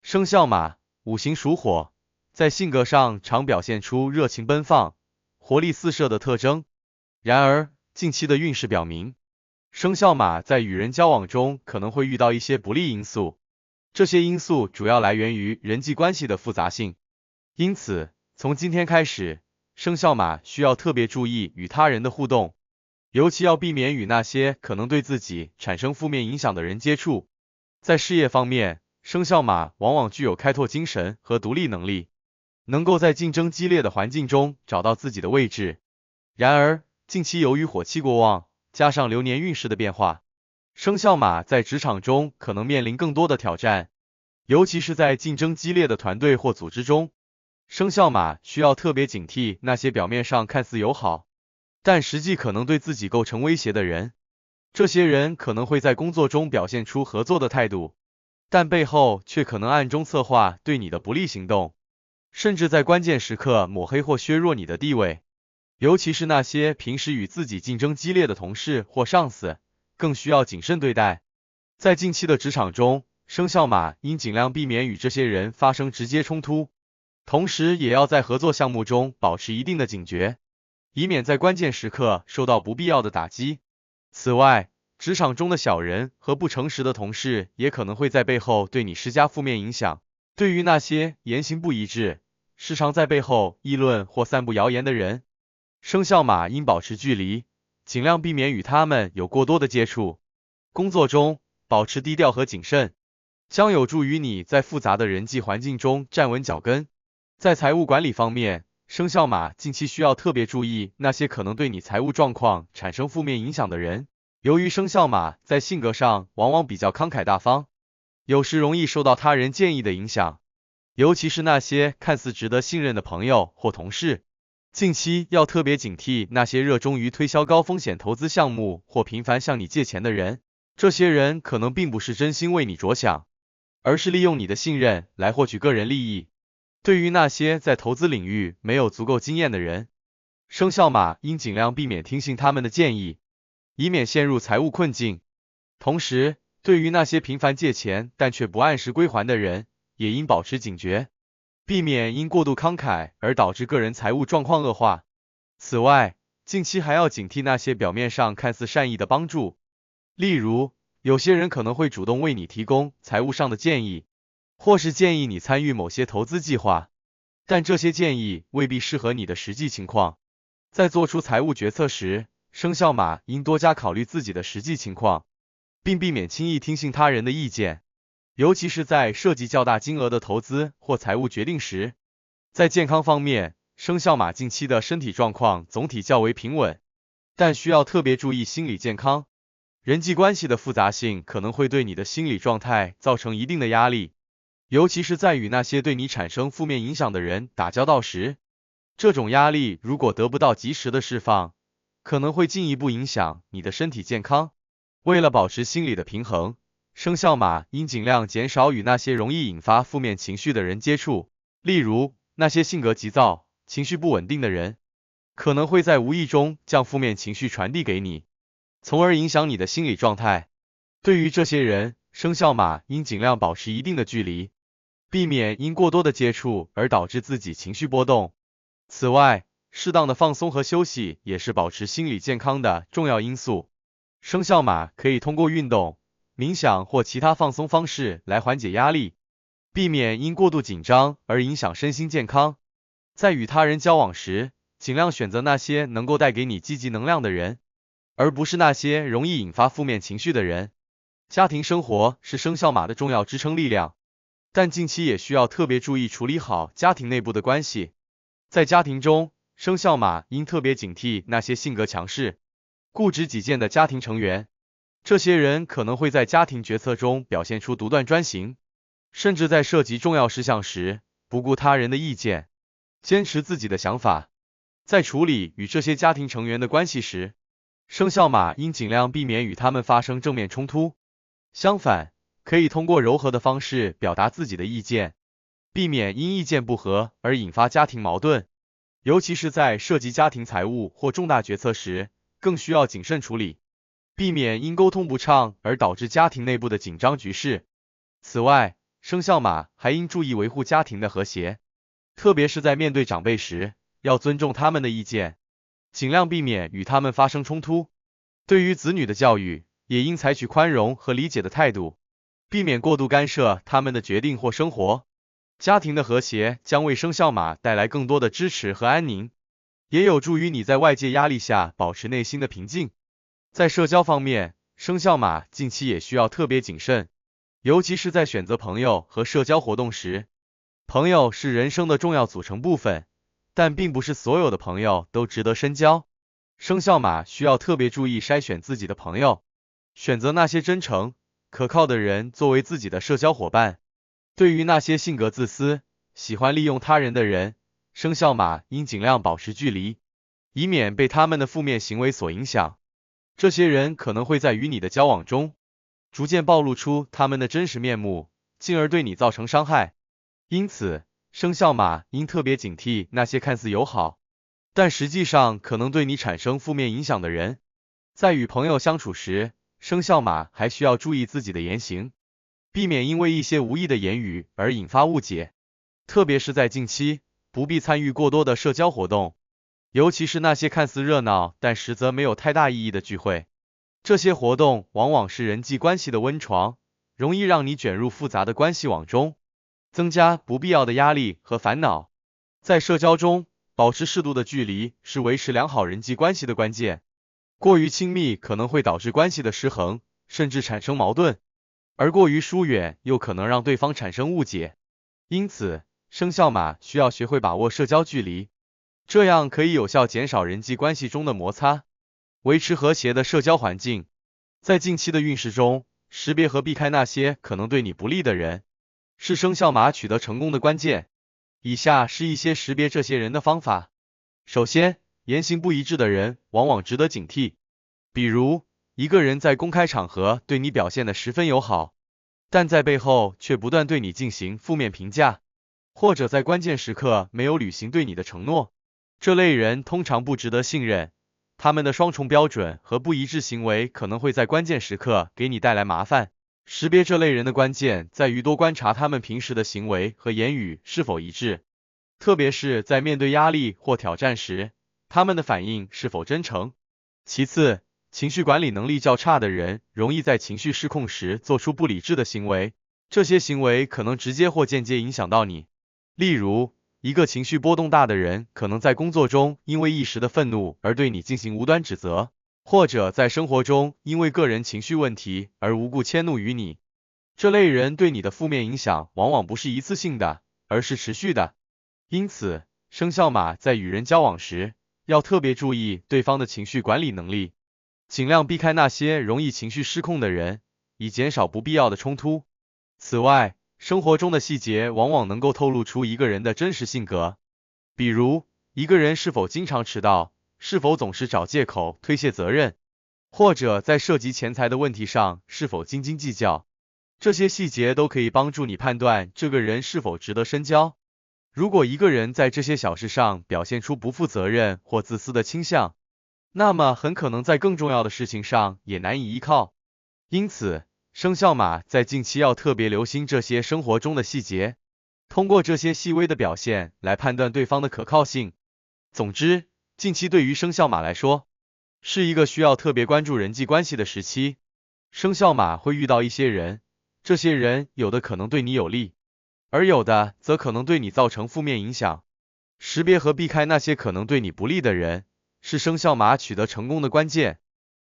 生肖马，五行属火，在性格上常表现出热情奔放、活力四射的特征。然而，近期的运势表明，生肖马在与人交往中可能会遇到一些不利因素，这些因素主要来源于人际关系的复杂性。因此，从今天开始，生肖马需要特别注意与他人的互动，尤其要避免与那些可能对自己产生负面影响的人接触。在事业方面，生肖马往往具有开拓精神和独立能力，能够在竞争激烈的环境中找到自己的位置。然而，近期由于火气过旺，加上流年运势的变化，生肖马在职场中可能面临更多的挑战，尤其是在竞争激烈的团队或组织中，生肖马需要特别警惕那些表面上看似友好，但实际可能对自己构成威胁的人。这些人可能会在工作中表现出合作的态度，但背后却可能暗中策划对你的不利行动，甚至在关键时刻抹黑或削弱你的地位。尤其是那些平时与自己竞争激烈的同事或上司，更需要谨慎对待。在近期的职场中，生肖马应尽量避免与这些人发生直接冲突，同时也要在合作项目中保持一定的警觉，以免在关键时刻受到不必要的打击。此外，职场中的小人和不诚实的同事也可能会在背后对你施加负面影响。对于那些言行不一致、时常在背后议论或散布谣言的人，生肖马应保持距离，尽量避免与他们有过多的接触。工作中，保持低调和谨慎，将有助于你在复杂的人际环境中站稳脚跟。在财务管理方面，生肖马近期需要特别注意那些可能对你财务状况产生负面影响的人。由于生肖马在性格上往往比较慷慨大方，有时容易受到他人建议的影响，尤其是那些看似值得信任的朋友或同事。近期要特别警惕那些热衷于推销高风险投资项目或频繁向你借钱的人，这些人可能并不是真心为你着想，而是利用你的信任来获取个人利益。对于那些在投资领域没有足够经验的人，生肖马应尽量避免听信他们的建议，以免陷入财务困境。同时，对于那些频繁借钱但却不按时归还的人，也应保持警觉，避免因过度慷慨而导致个人财务状况恶化。此外，近期还要警惕那些表面上看似善意的帮助，例如，有些人可能会主动为你提供财务上的建议，或是建议你参与某些投资计划，但这些建议未必适合你的实际情况。在做出财务决策时，生肖马应多加考虑自己的实际情况，并避免轻易听信他人的意见，尤其是在涉及较大金额的投资或财务决定时。在健康方面，生肖马近期的身体状况总体较为平稳，但需要特别注意心理健康。人际关系的复杂性可能会对你的心理状态造成一定的压力，尤其是在与那些对你产生负面影响的人打交道时。这种压力如果得不到及时的释放，可能会进一步影响你的身体健康。为了保持心理的平衡，生肖马应尽量减少与那些容易引发负面情绪的人接触，例如那些性格急躁、情绪不稳定的人，可能会在无意中将负面情绪传递给你，从而影响你的心理状态。对于这些人，生肖马应尽量保持一定的距离，避免因过多的接触而导致自己情绪波动。此外，适当的放松和休息也是保持心理健康的重要因素。生肖马可以通过运动、冥想或其他放松方式来缓解压力，避免因过度紧张而影响身心健康。在与他人交往时，尽量选择那些能够带给你积极能量的人，而不是那些容易引发负面情绪的人。家庭生活是生肖马的重要支撑力量，但近期也需要特别注意处理好家庭内部的关系。在家庭中，生肖马应特别警惕那些性格强势、固执己见的家庭成员，这些人可能会在家庭决策中表现出独断专行，甚至在涉及重要事项时不顾他人的意见，坚持自己的想法。在处理与这些家庭成员的关系时，生肖马应尽量避免与他们发生正面冲突，相反，可以通过柔和的方式表达自己的意见，避免因意见不合而引发家庭矛盾。尤其是在涉及家庭财务或重大决策时，更需要谨慎处理，避免因沟通不畅而导致家庭内部的紧张局势。此外，生肖马还应注意维护家庭的和谐，特别是在面对长辈时，要尊重他们的意见，尽量避免与他们发生冲突。对于子女的教育，也应采取宽容和理解的态度，避免过度干涉他们的决定或生活。家庭的和谐将为生肖马带来更多的支持和安宁，也有助于你在外界压力下保持内心的平静。在社交方面，生肖马近期也需要特别谨慎，尤其是在选择朋友和社交活动时。朋友是人生的重要组成部分，但并不是所有的朋友都值得深交。生肖马需要特别注意筛选自己的朋友，选择那些真诚、可靠的人作为自己的社交伙伴。对于那些性格自私、喜欢利用他人的人，生肖马应尽量保持距离，以免被他们的负面行为所影响。这些人可能会在与你的交往中，逐渐暴露出他们的真实面目，进而对你造成伤害。因此，生肖马应特别警惕那些看似友好，但实际上可能对你产生负面影响的人。在与朋友相处时，生肖马还需要注意自己的言行，避免因为一些无意的言语而引发误解。特别是在近期，不必参与过多的社交活动，尤其是那些看似热闹但实则没有太大意义的聚会。这些活动往往是人际关系的温床，容易让你卷入复杂的关系网中，增加不必要的压力和烦恼。在社交中，保持适度的距离是维持良好人际关系的关键。过于亲密可能会导致关系的失衡，甚至产生矛盾，而过于疏远又可能让对方产生误解。因此，生肖马需要学会把握社交距离，这样可以有效减少人际关系中的摩擦，维持和谐的社交环境。在近期的运势中，识别和避开那些可能对你不利的人，是生肖马取得成功的关键。以下是一些识别这些人的方法。首先，言行不一致的人往往值得警惕，比如一个人在公开场合对你表现得十分友好，但在背后却不断对你进行负面评价，或者在关键时刻没有履行对你的承诺。这类人通常不值得信任，他们的双重标准和不一致行为可能会在关键时刻给你带来麻烦。识别这类人的关键在于多观察他们平时的行为和言语是否一致，特别是在面对压力或挑战时，他们的反应是否真诚。其次，情绪管理能力较差的人容易在情绪失控时做出不理智的行为，这些行为可能直接或间接影响到你。例如，一个情绪波动大的人可能在工作中因为一时的愤怒而对你进行无端指责，或者在生活中因为个人情绪问题而无故迁怒于你。这类人对你的负面影响往往不是一次性的，而是持续的。因此，生肖马在与人交往时，要特别注意对方的情绪管理能力，尽量避开那些容易情绪失控的人，以减少不必要的冲突。此外，生活中的细节往往能够透露出一个人的真实性格，比如，一个人是否经常迟到，是否总是找借口推卸责任，或者在涉及钱财的问题上是否斤斤计较。这些细节都可以帮助你判断这个人是否值得深交。如果一个人在这些小事上表现出不负责任或自私的倾向，那么很可能在更重要的事情上也难以依靠。因此，生肖马在近期要特别留心这些生活中的细节，通过这些细微的表现来判断对方的可靠性。总之，近期对于生肖马来说，是一个需要特别关注人际关系的时期。生肖马会遇到一些人，这些人有的可能对你有利，而有的则可能对你造成负面影响。识别和避开那些可能对你不利的人，是生肖马取得成功的关键。